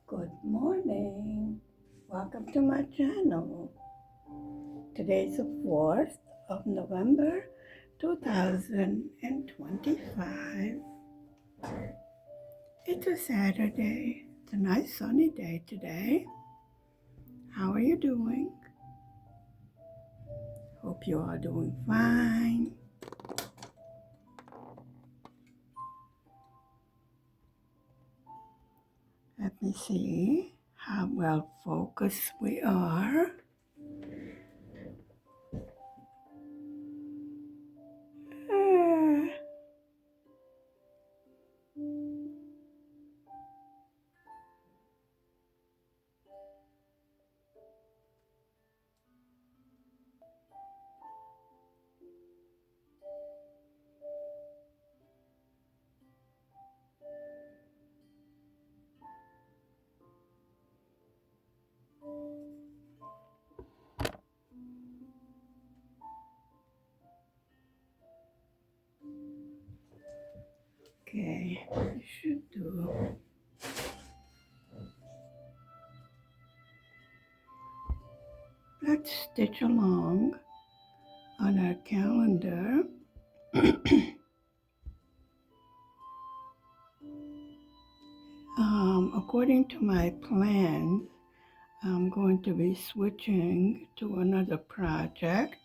Good morning. Welcome to my channel. Today is the 4th of November 2025. It's a Saturday. It's a nice sunny day today. How are you doing? Hope you are doing fine. Let me see how well focused we are. Uh, okay, you should do. Let's stitch along on our calendar. According to my plan, I'm going to be switching to another project.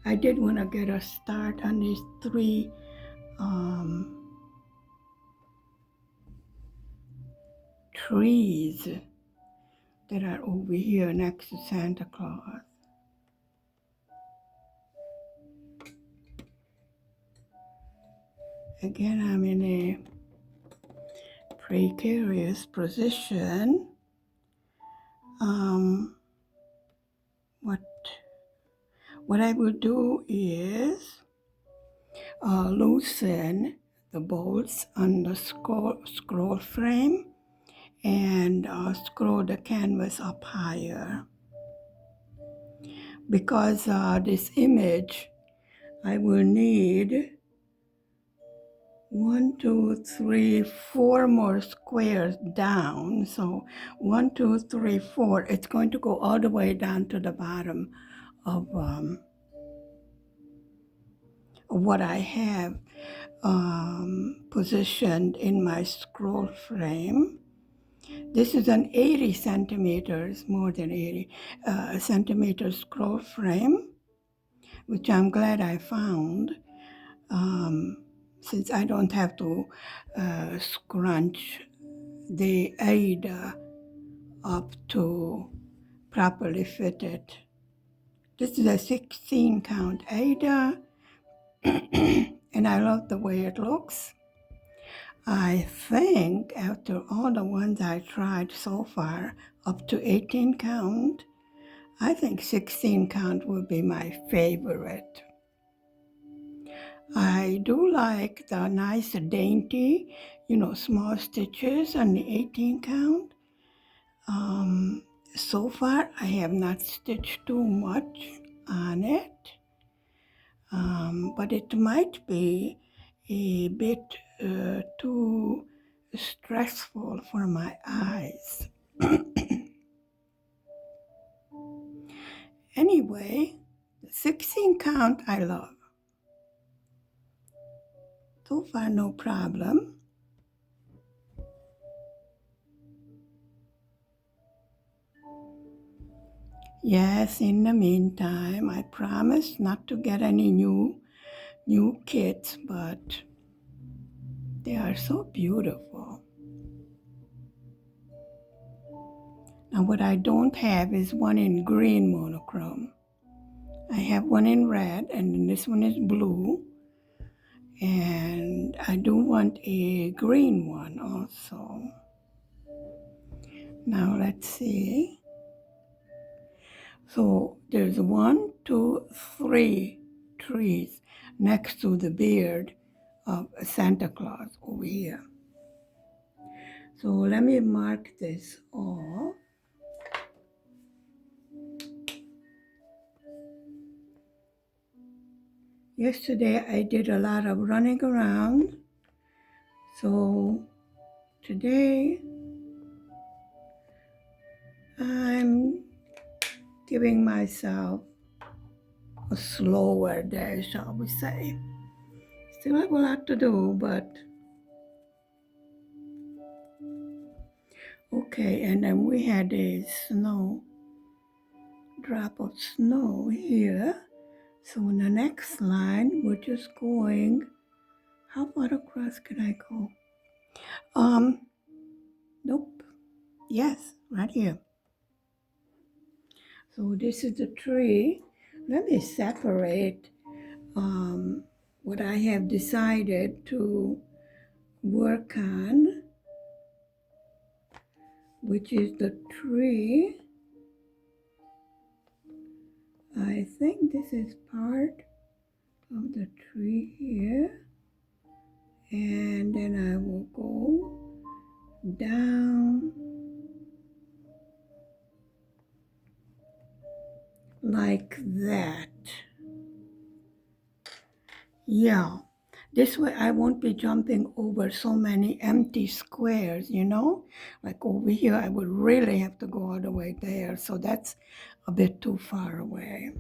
I did want to get a start on these three trees that are over here next to Santa Claus. Again, I'm in a precarious position. What I will do is loosen the bolts on the scroll frame and scroll the canvas up higher. Because this image, I will need 1, 2, 3, 4 more squares down. So 1, 2, 3, 4. It's going to go all the way down to the bottom of what I have positioned in my scroll frame. This is an 80 centimeters, more than 80 centimeter scroll frame, which I'm glad I found, since I don't have to scrunch the Aida up to properly fit it. This is a 16 count Aida, and I love the way it looks. I think after all the ones I tried so far, up to 18 count, I think 16 count would be my favorite. I do like the nice dainty, small stitches on the 18 count. So far, I have not stitched too much on it, but it might be a bit too stressful for my eyes. Anyway, the 16 count I love. So far, no problem. Yes, in the meantime, I promise not to get any new kits, but they are so beautiful. Now what I don't have is one in green monochrome. I have one in red, and this one is blue. And I do want a green one also. Now let's see. So there's 1, 2, 3 trees next to the beard of Santa Claus over here. So let me mark this off. Yesterday I did a lot of running around, So today I'm giving myself a slower day, shall we say. Still have a lot to do, but okay. And then we had a drop of snow here. So in the next line, we're just going, how far across can I go? Nope. Yes, right here. So this is the tree. Let me separate what I have decided to work on, which is the tree. I think this is part of the tree here. And then I will go down like that. Yeah, this way I won't be jumping over so many empty squares, you know? Like over here, I would really have to go all the way there, so that's a bit too far away.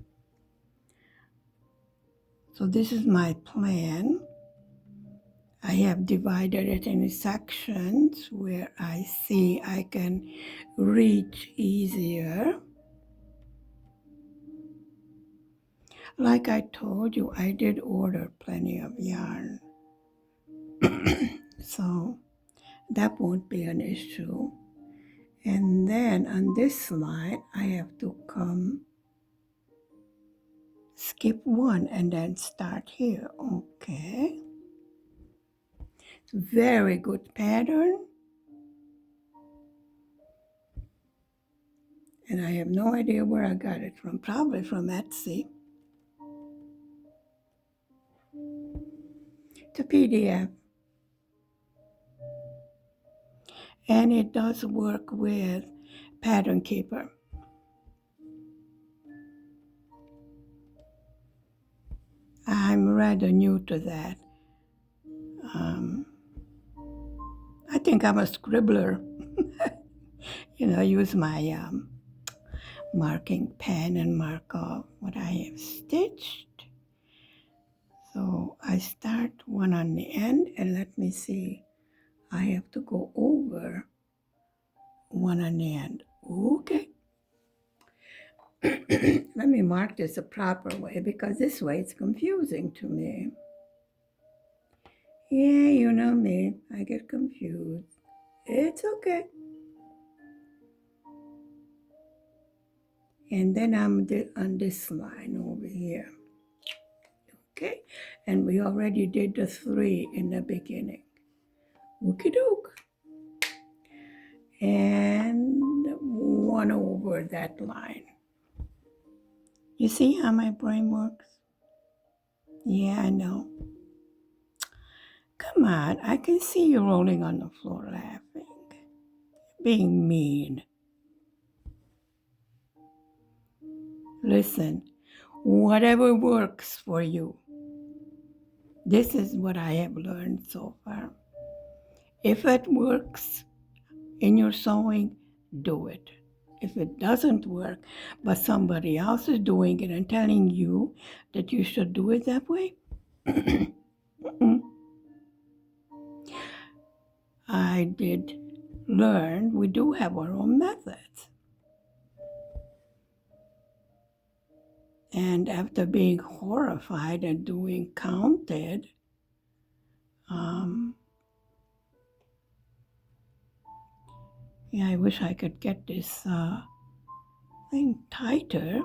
So this is my plan. I have divided it in sections where I see I can reach easier. Like I told you, I did order plenty of yarn. So that won't be an issue. And then on this line, I have to skip one and then start here. Okay. It's a very good pattern. And I have no idea where I got it from, probably from Etsy. It's a PDF. And it does work with Pattern Keeper. I'm rather new to that. I think I'm a scribbler. Use my marking pen and mark off what I have stitched. So I start one on the end, and let me see. I have to go over one on the end. Okay. Let me mark this a proper way, because this way it's confusing to me. Yeah, you know me. I get confused. It's okay. And then I'm on this line over here. Okay, and we already did the 3 in the beginning. Wookie doke. And one over that line. You see how my brain works? Yeah, I know. Come on, I can see you rolling on the floor laughing. Being mean. Listen, whatever works for you. This is what I have learned so far. If it works in your sewing, do it. If it doesn't work, but somebody else is doing it and telling you that you should do it that way, I did learn we do have our own methods. And after being horrified and doing counted, yeah, I wish I could get this thing tighter,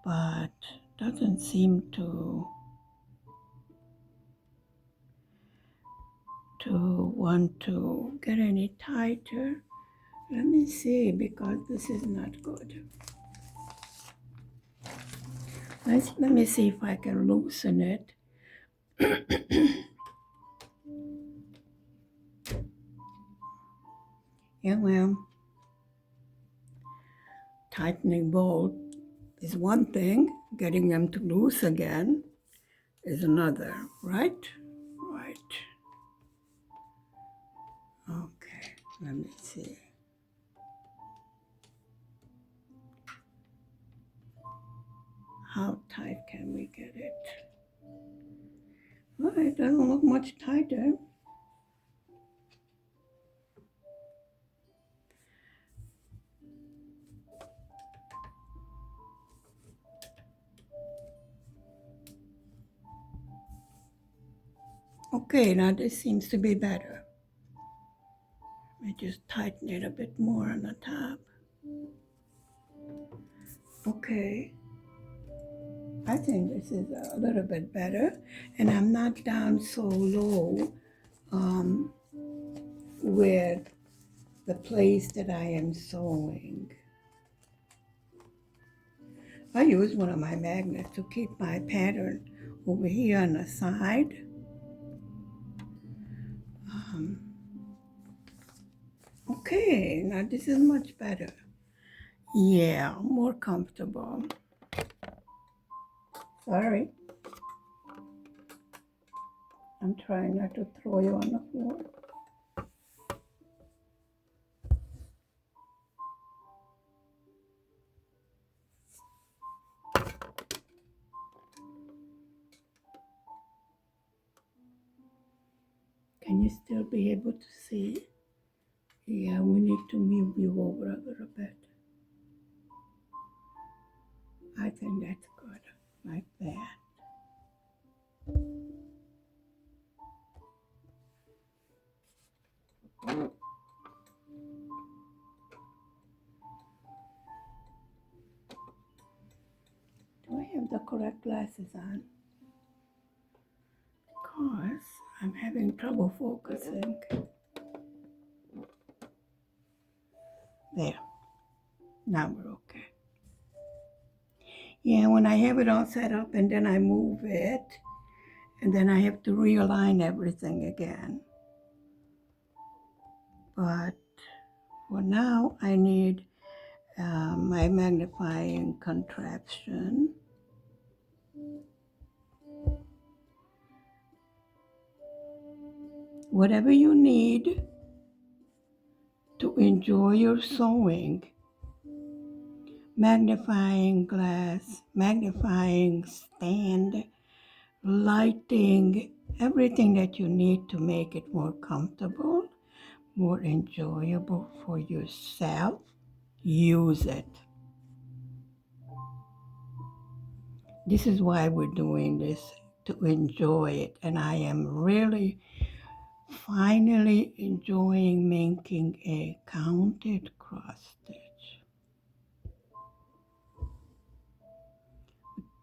but doesn't seem to want to get any tighter. Let me see, because this is not good. Let me see if I can loosen it. Yeah, well, tightening bolt is one thing. Getting them to loose again is another, right? Right. it. Okay, let me see. How tight can we get it? Well, it doesn't look much tighter. Okay, now this seems to be better. I just tighten it a bit more on the top. Okay, I think this is a little bit better, and I'm not down so low with the place that I am sewing. I use one of my magnets to keep my pattern over here on the side. Okay, now this is much better. Yeah, more comfortable. Sorry. I'm trying not to throw you on the floor. Can you still be able to see? Yeah, we need to move you over a little bit. I think that's good, like that. Do I have the correct glasses on? Because I'm having trouble focusing. There. Now we're okay. Yeah, when I have it all set up and then I move it, and then I have to realign everything again. But for now, I need my magnifying contraption. Whatever you need to enjoy your sewing, magnifying glass, magnifying stand, lighting, everything that you need to make it more comfortable, more enjoyable for yourself, use it. This is why we're doing this, to enjoy it. And I am really finally enjoying making a counted cross stitch.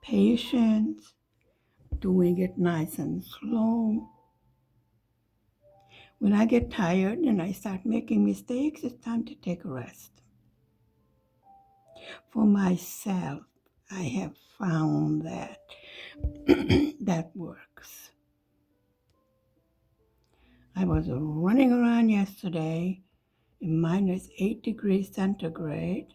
Patience, doing it nice and slow. When I get tired and I start making mistakes, it's time to take a rest. For myself, I have found that that works. I was running around yesterday in minus 8 degrees centigrade.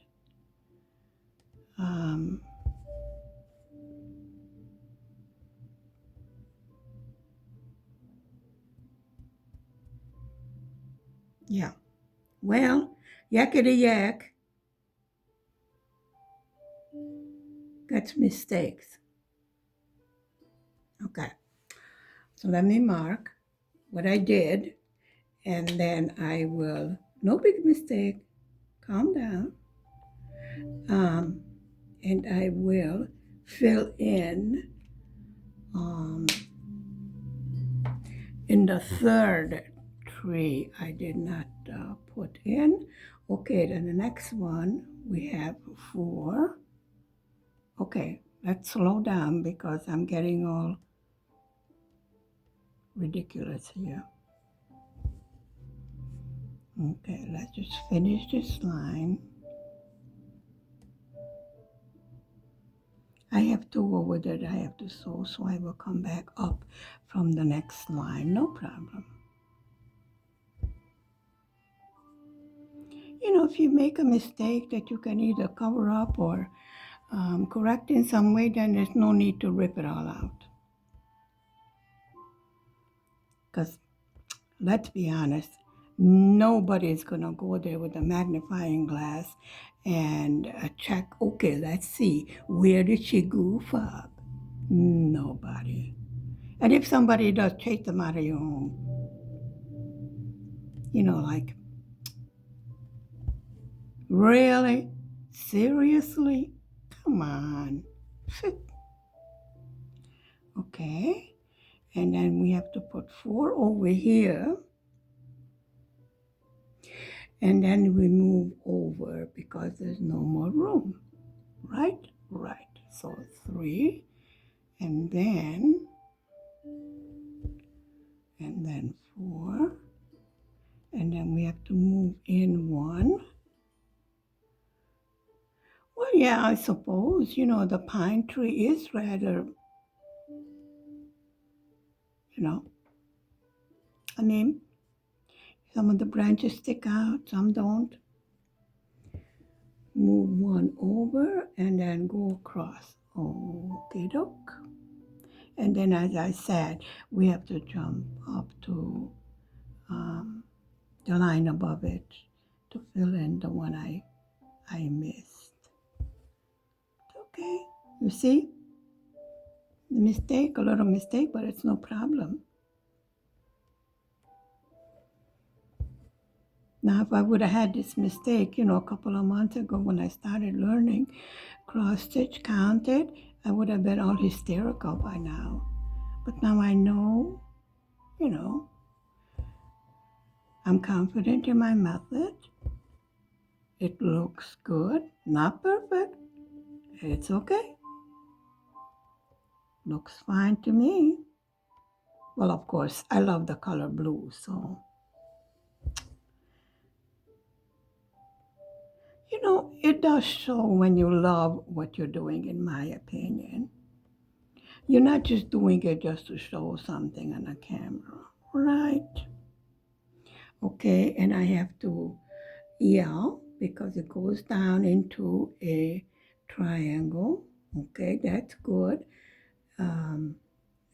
Yeah. Well, yakety yak. That's mistakes. Okay. So let me mark what I did, and then I will, no big mistake, calm down. And I will fill in the third tree I did not put in. Okay, then the next one we have 4. Okay, let's slow down because I'm getting all ridiculous here. Okay, let's just finish this line. I have 2 over that I have to sew, so I will come back up from the next line, no problem. You know, if you make a mistake that you can either cover up or correct in some way, then there's no need to rip it all out. Because let's be honest, nobody's going to go there with a magnifying glass and check, okay, let's see, where did she goof up? Nobody. And if somebody does, chase them out of your home. Like, really? Seriously? Come on. Okay. And then we have to put 4 over here. And then we move over because there's no more room. Right? Right. So 3. And then 4. And then we have to move in 1. Well, yeah, I suppose, the pine tree is rather, I mean, some of the branches stick out, some don't. Move 1 over and then go across. Okay, doke. And then, as I said, we have to jump up to the line above it to fill in the one I missed. Okay, you see? The mistake, a little mistake, but it's no problem. Now, if I would have had this mistake, a couple of months ago when I started learning cross-stitch counted, I would have been all hysterical by now. But now I know, I'm confident in my method. It looks good, not perfect. It's okay. Looks fine to me. Well, of course, I love the color blue, so. It does show when you love what you're doing, in my opinion. You're not just doing it just to show something on a camera, right? Okay, and I have to yell because it goes down into a triangle. Okay, that's good.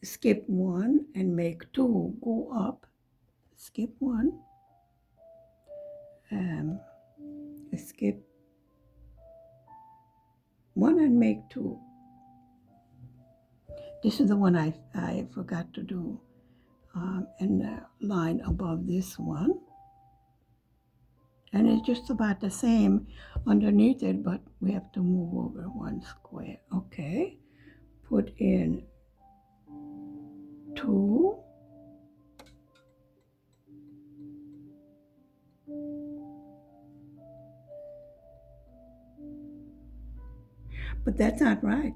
Skip 1 and make 2 go up. Skip 1. Skip 1 and make 2. This is the one I forgot to do in the line above this one. And it's just about the same underneath it, but we have to move over 1 square. Okay, put in 2. But that's not right.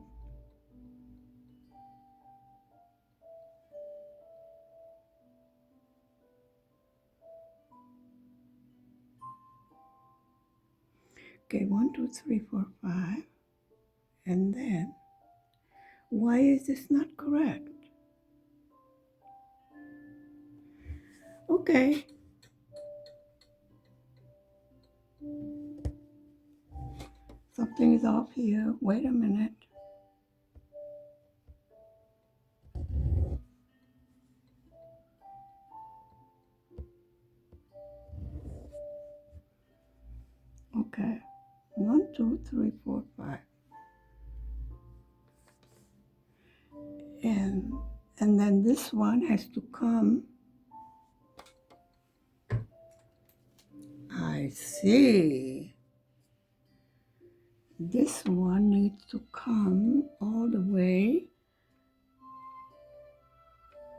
Okay, 1, 2, 3, 4, 5. And then, why is this not correct? Okay. Something is off here. Wait a minute. Okay. 1, 2, 3, 4, 5. And then this one has to come. I see. This one needs to come all the way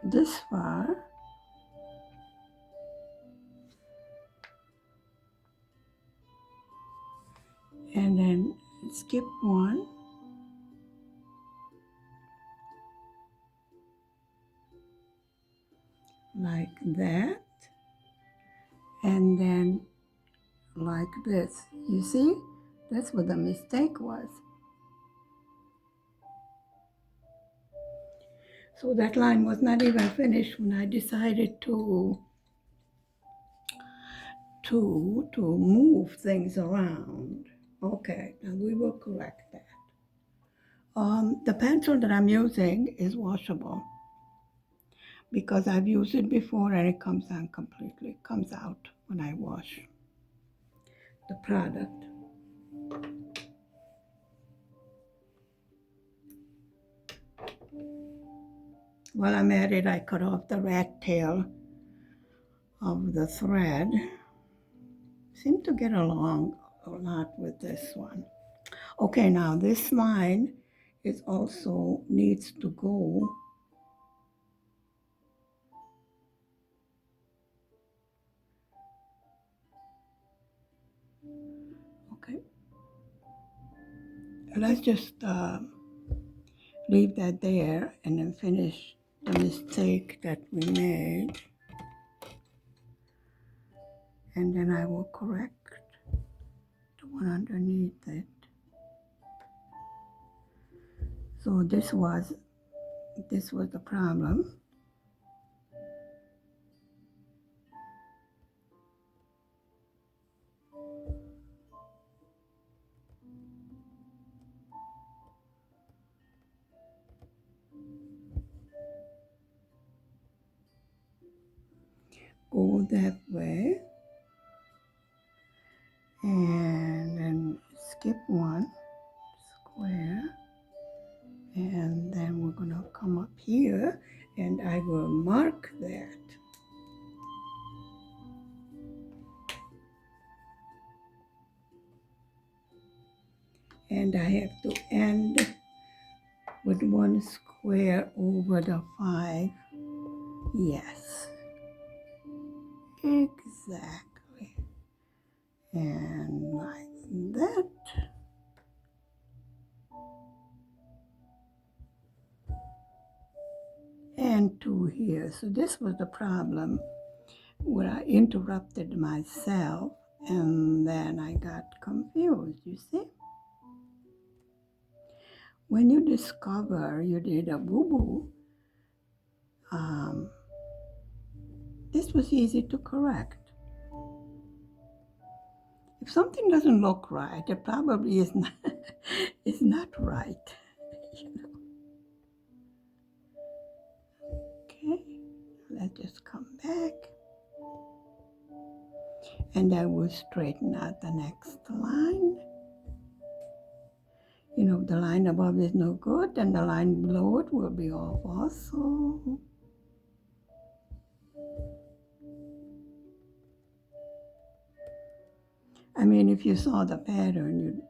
this far. And then skip 1. Like that. And then like this. You see? That's what the mistake was. So that line was not even finished when I decided to move things around. Okay, now we will correct that. The pencil that I'm using is washable, because I've used it before and it comes on completely. It comes out when I wash the product. While I'm at it, I cut off the rat tail of the thread. Seem to get along a lot with this one. Okay, now this line is also needs to go okay. Let's just leave that there and then finish the mistake that we made. And then I will correct the one underneath it. So this was the problem. Go that way and then skip one square, and then we're going to come up here and I will mark that. And I have to end with one square over the 5. Yes, exactly. And like that. And 2 here. So this was the problem where I interrupted myself and then I got confused, you see? When you discover you did a boo-boo, this was easy to correct. If something doesn't look right, it probably is not, is not right. You know? Okay, let's just come back. And I will straighten out the next line. You know, if the line above is no good, then the line below it will be off also. I mean, if you saw the pattern, you'd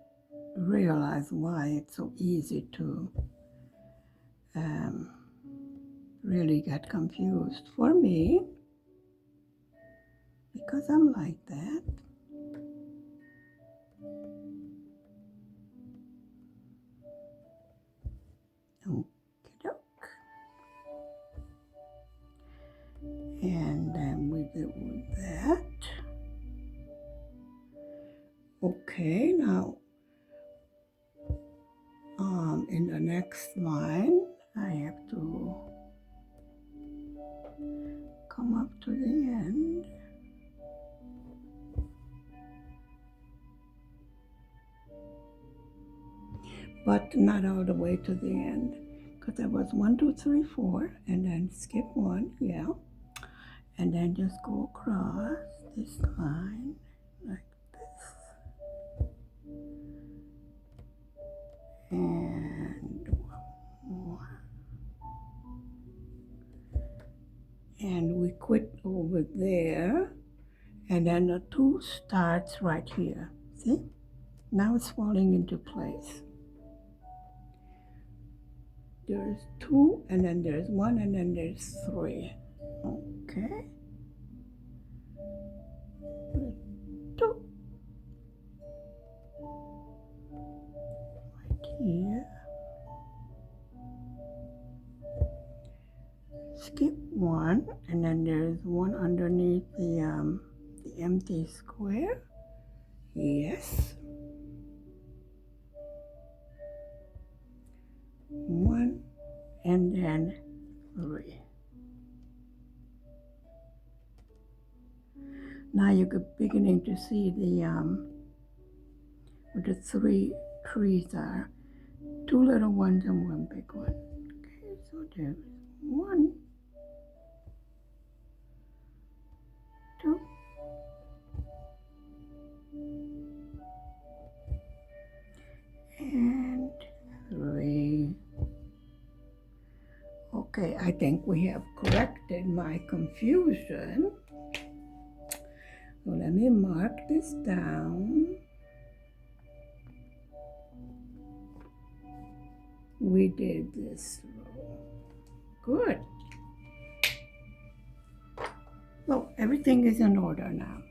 realize why it's so easy to really get confused. For me, because I'm like that. Okey-doke. And then we do that. Okay, now in the next line, I have to come up to the end. But not all the way to the end, because there was 1, 2, 3, 4, and then skip 1, yeah, and then just go across this line like this, and 1 more, and we quit over there, and then the 2 starts right here. See, now it's falling into place. There's 2, and then there's 1, and then there's 3. Okay. 2. Right here. Skip 1, and then there's 1 underneath the empty square. Yes. 1, and then 3. Now you're beginning to see the what the 3 trees are. 2 little ones and 1 big one. Okay, so there's 1, I think we have corrected my confusion. So let me mark this down. We did this row. Good. So everything is in order now,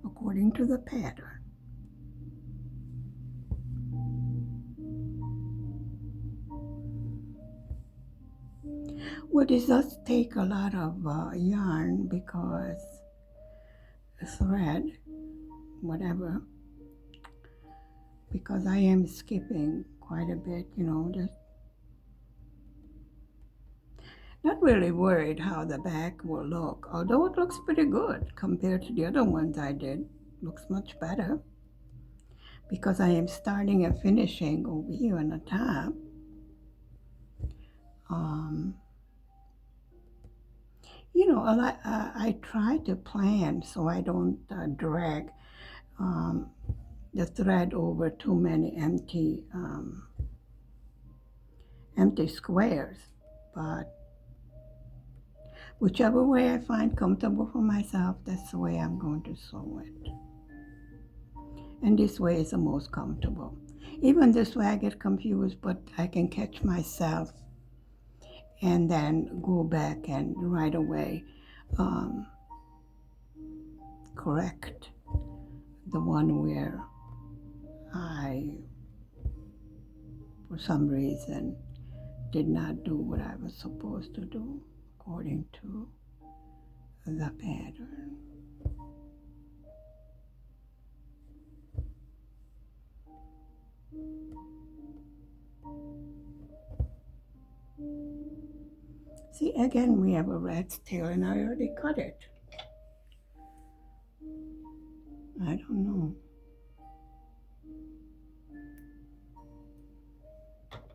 according to the pattern. Well, this does take a lot of yarn because thread, whatever, because I am skipping quite a bit, just not really worried how the back will look, although it looks pretty good compared to the other ones I did. Looks much better because I am starting and finishing over here on the top. I try to plan so I don't drag the thread over too many empty squares, but whichever way I find comfortable for myself, that's the way I'm going to sew it. And this way is the most comfortable. Even this way I get confused, but I can catch myself and then go back and right away correct the one where I, for some reason, did not do what I was supposed to do according to the pattern. See, again, we have a rat's tail and I already cut it. I don't know.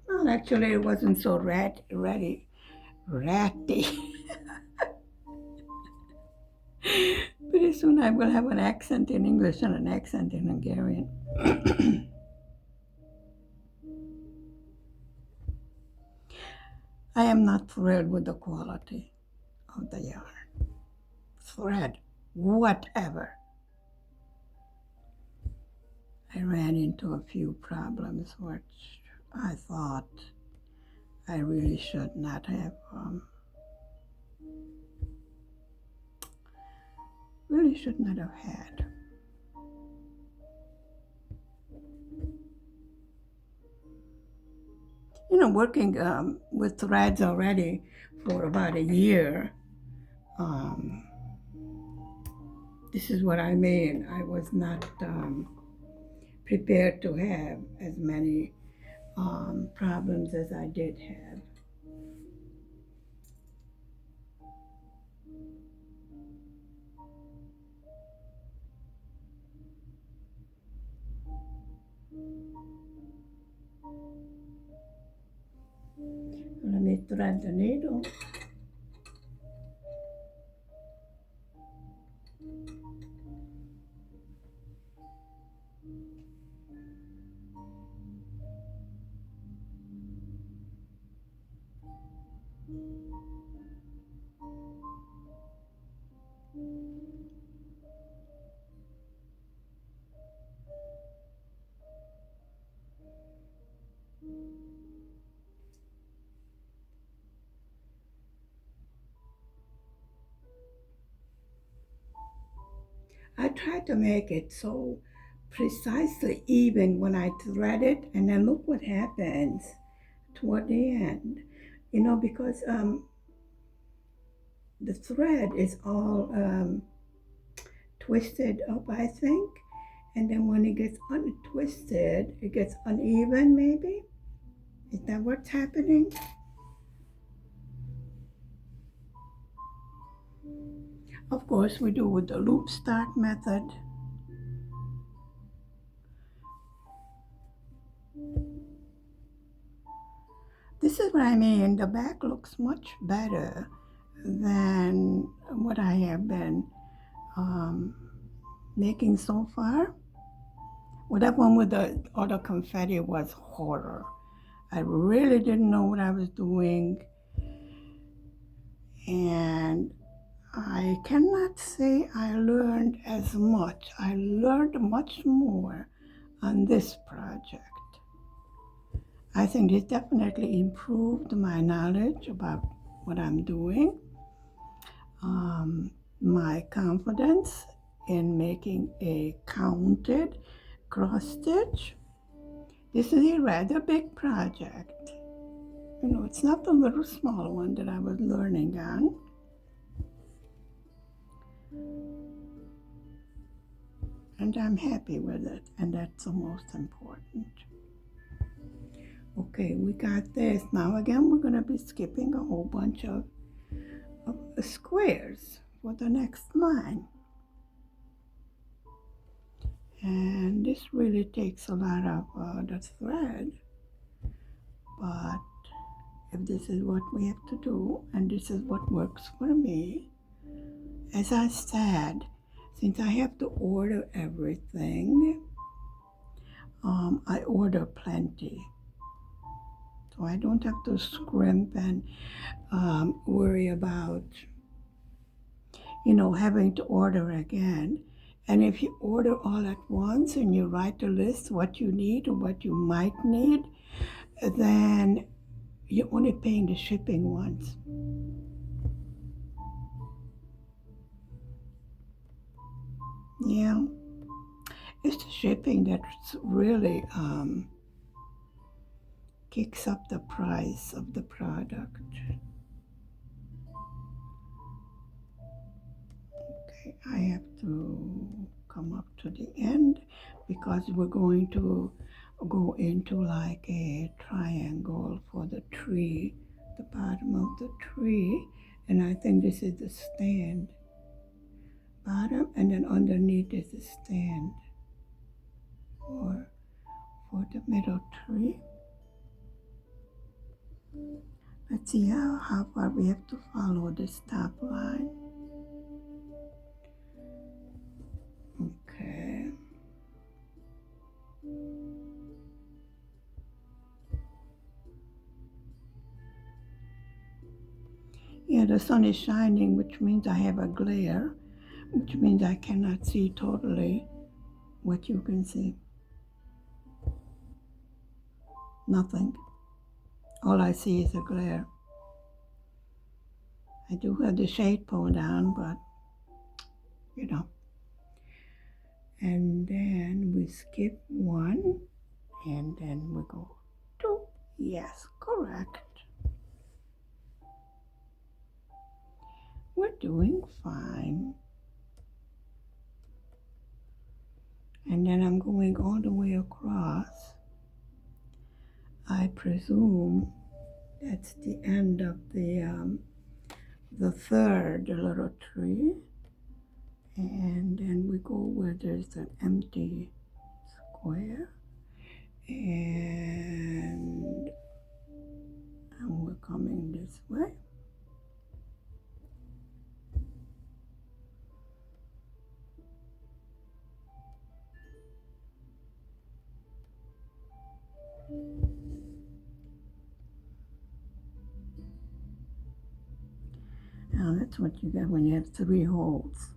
Well, actually, it wasn't so ratty. Pretty soon I will have an accent in English and an accent in Hungarian. I am not thrilled with the quality of the yarn. Thread, whatever. I ran into a few problems which I thought I really should not have had. Working with threads already for about a year, this is what I mean. I was not prepared to have as many problems as I did have. Let me thread the needle. I try to make it so precisely even when I thread it, and then look what happens toward the end. Because the thread is all twisted up, I think, and then when it gets untwisted, it gets uneven, maybe? Is that what's happening? Of course, we do with the loop start method. This is what I mean. The back looks much better than what I have been making so far. Well, that one with all the confetti was horror. I really didn't know what I was doing, and I cannot say I learned as much. I learned much more on this project. I think it definitely improved my knowledge about what I'm doing, my confidence in making a counted cross stitch. This is a rather big project. You know, it's not the little small one that I was learning on. And I'm happy with it, and that's the most important. Okay, we got this. Now again, we're going to be skipping a whole bunch of squares for the next line. And this really takes a lot of the thread, but if this is what we have to do, and this is what works for me, as I said, since I have to order everything, I order plenty. So I don't have to scrimp and worry about, having to order again. And if you order all at once and you write a list what you need or what you might need, then you're only paying the shipping once. Yeah, it's the shipping that really kicks up the price of the product. Okay, I have to come up to the end because we're going to go into like a triangle for the tree, the bottom of the tree, and I think this is the stand bottom, and then underneath is the stand for the middle tree. Let's see how far we have to follow this top line. Okay. Yeah, the sun is shining, which means I have a glare, which means I cannot see totally what you can see. Nothing. All I see is a glare. I do have the shade pulled down, but And then we skip one, and then we go two. Yes, correct. We're doing fine. And then I'm going all the way across. I presume that's the end of the third little tree. And then we go where there's an empty square. And we're coming this way. Now that's what you get when you have 3 holes.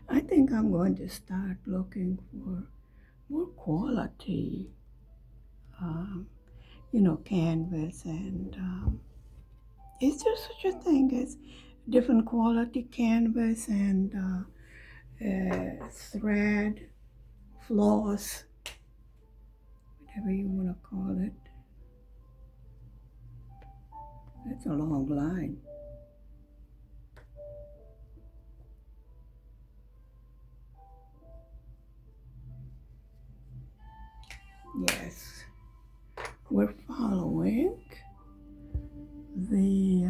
I think I'm going to start looking for more quality, canvas. And is there such a thing as different quality canvas and thread, floss, whatever you want to call it? That's a long line. Yes, we're following the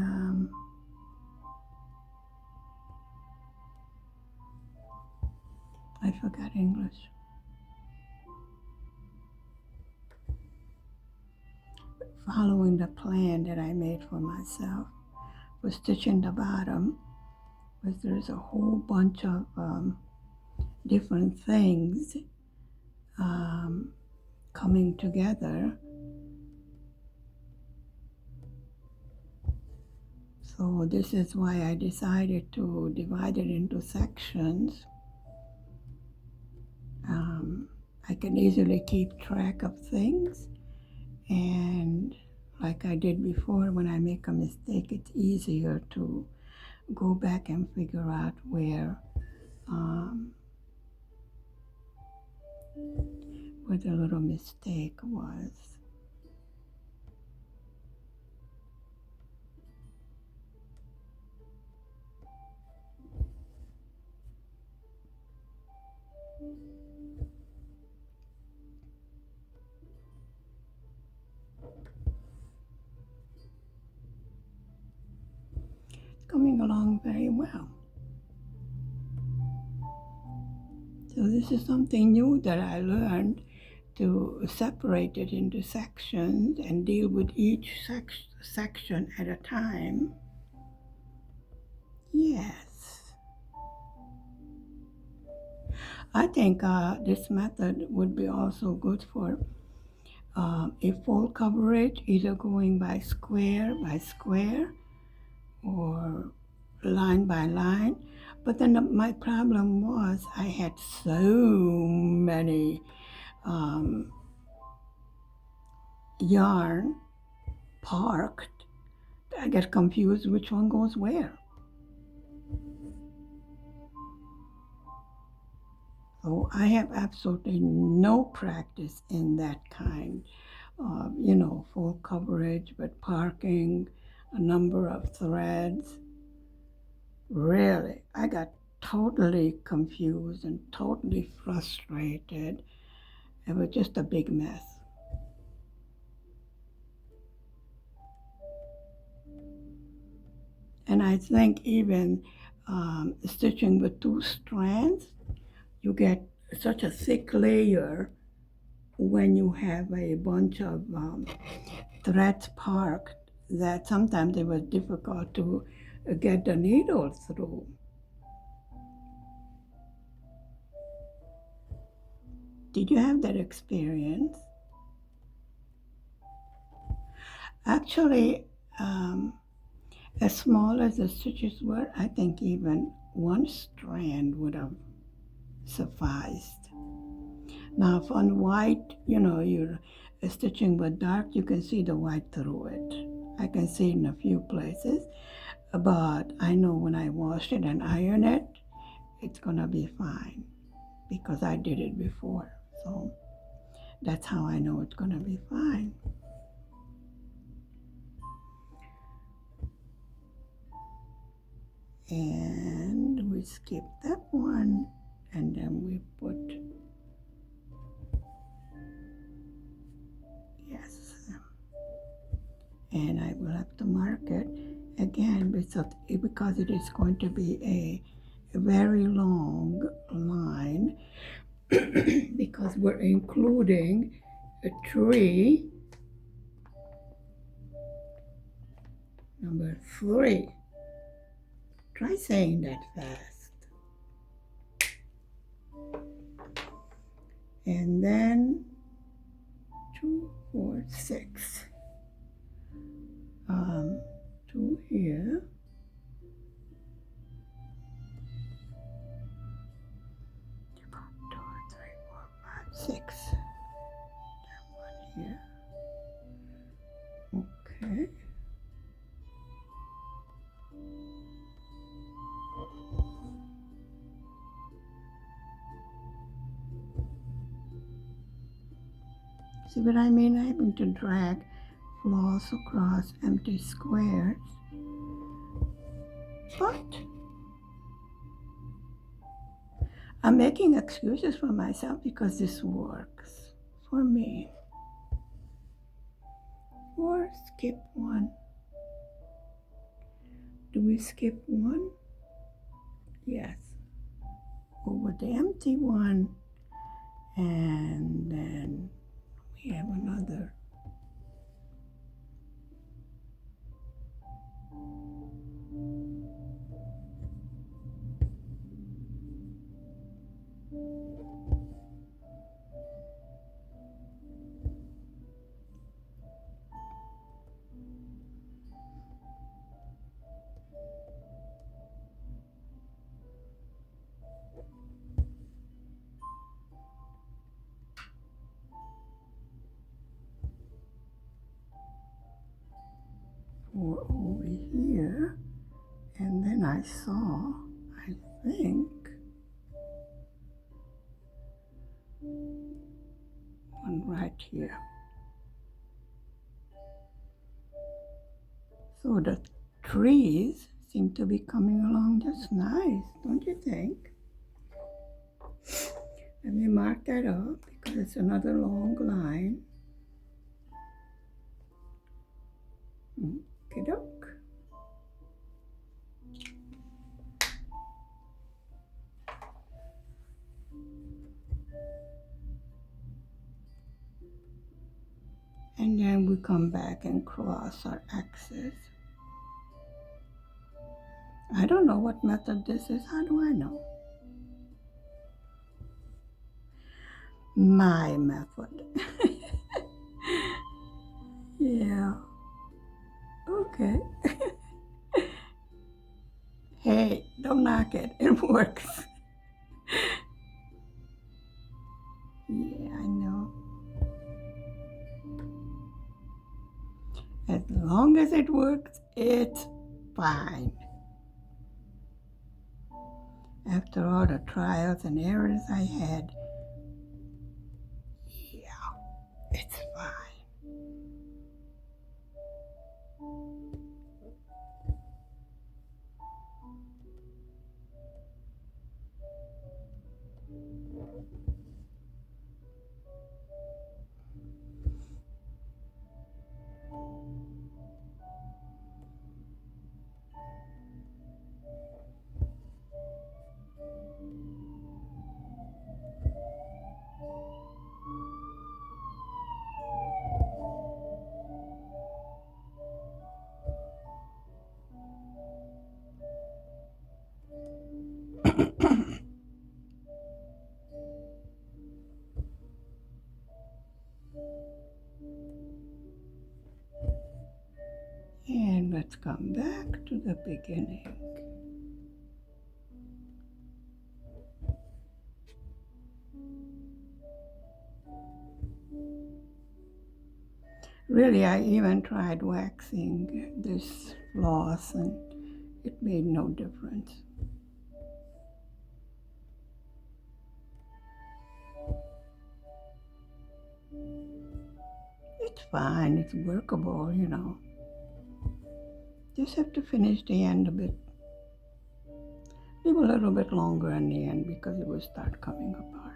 I forgot English. Following the plan that I made for myself for stitching the bottom because there's a whole bunch of different things coming together. So this is why I decided to divide it into sections. I can easily keep track of things, and like I did before, when I make a mistake, it's easier to go back and figure out where the little mistake was. Coming along very well. So this is something new that I learned, to separate it into sections and deal with each section at a time. Yes. I think this method would be also good for a full coverage, either going by square or line by line. But then my problem was I had so many yarn parked. I get confused which one goes where. So I have absolutely no practice in that kind of, full coverage, but parking a number of threads. Really, I got totally confused and totally frustrated. It was just a big mess. And I think even stitching with 2 strands, you get such a thick layer when you have a bunch of threads parked that sometimes it was difficult to get the needle through. Did you have that experience? Actually, as small as the stitches were, I think even 1 strand would have sufficed. Now, if on white, you're stitching with dark, you can see the white through it. I can see it in a few places, but I know when I wash it and iron it, it's gonna be fine because I did it before. So that's how I know it's gonna be fine. And we skip that one, and then we put, yes, and I will have to mark it again because it is going to be a very long line because we're including a tree number 3. Try saying that fast. And then 2, 4, 6. 2 here. 2, 3, 4, 5, 6. That one here. Okay. See what I mean? Having to drag floss across empty squares. But I'm making excuses for myself because this works for me. Or skip 1. Do we skip 1? Yes. Over the empty one, and then we have another. For over here, and then I saw, I think, one right here. So the trees seem to be coming along just nice, don't you think? Let me mark that up because it's another long line. Okey-doke. And then we come back and cross our axis. I don't know what method this is. How do I know? My method. Yeah. Okay. Hey, don't knock it. It works. Yeah, I know. As long as it works, it's fine. After all the trials and errors I had, yeah, it's fine. And let's come back to the beginning. Really, I even tried waxing this floss and it made no difference. It's fine, it's workable, you know. Just have to finish the end a bit. Leave a little bit longer in the end because it will start coming apart.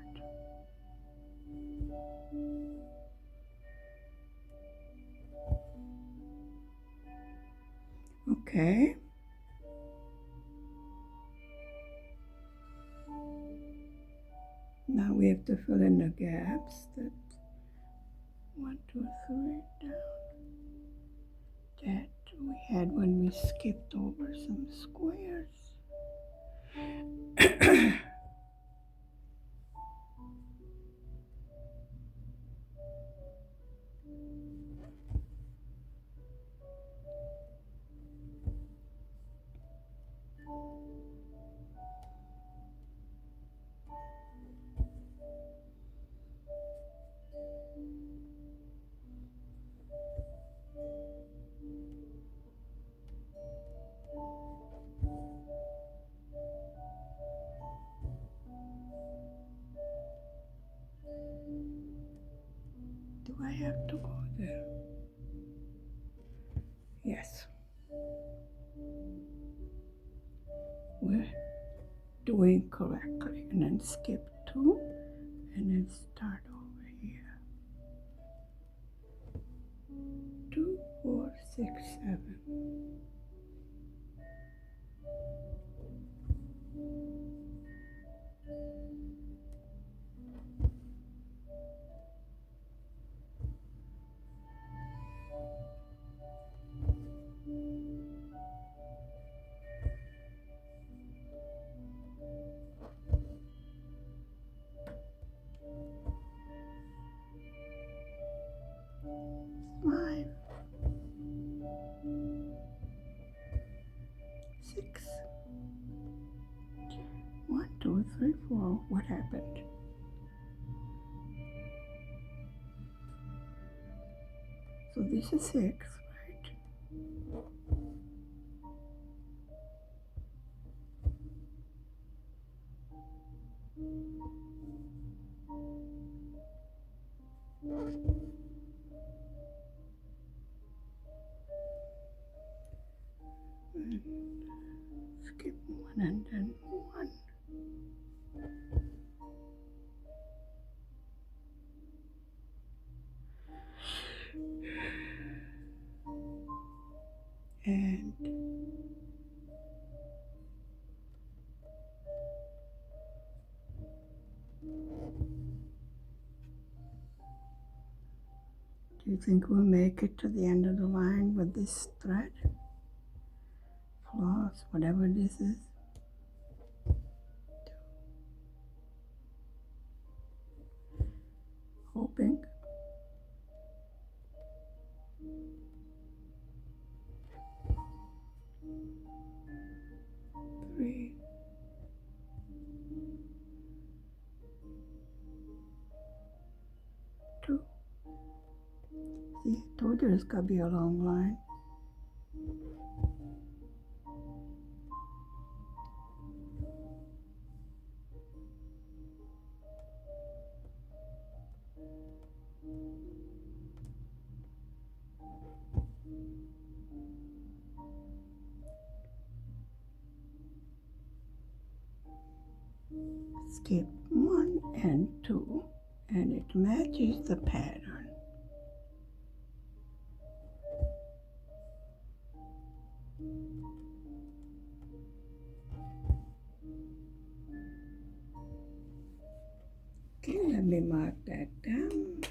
Okay. Now we have to fill in the gaps. That 1, 2, 3 down. That we had when we skipped over some squares. Do I have to go there? Yes. We're doing correctly. And then skip 2 and then start over here. 2, 4, 6, 7. So this is 6, right? And skip 1 and then 1. And do you think we'll make it to the end of the line with this thread? Floss, whatever this is. Hoping. 3, 2. See, I told you it's gonna be a long line. Skip 1 and 2, and it matches the pattern. Okay, let me mark that down.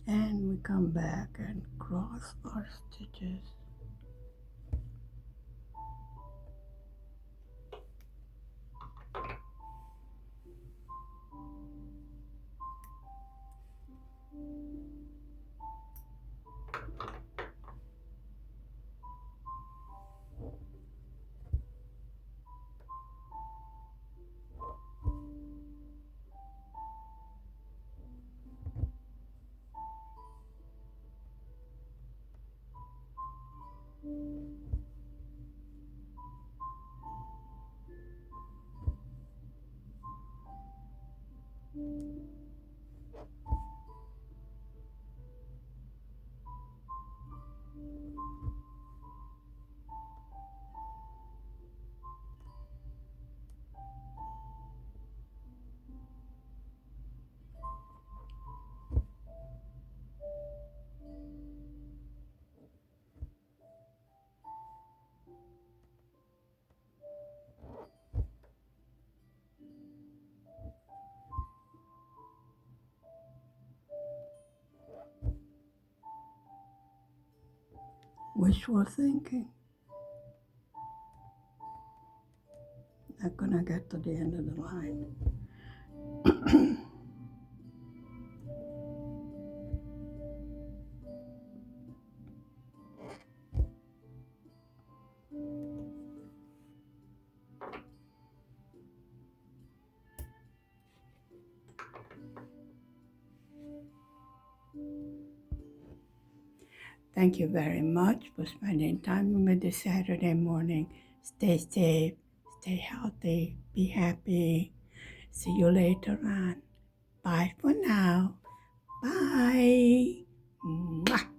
And we come back and cross our stitches. wishful thinking. Not gonna get to the end of the line. Thank you very much for spending time with me this Saturday morning. Stay safe, stay healthy, be happy. See you later on. Bye for now. Bye. Mwah.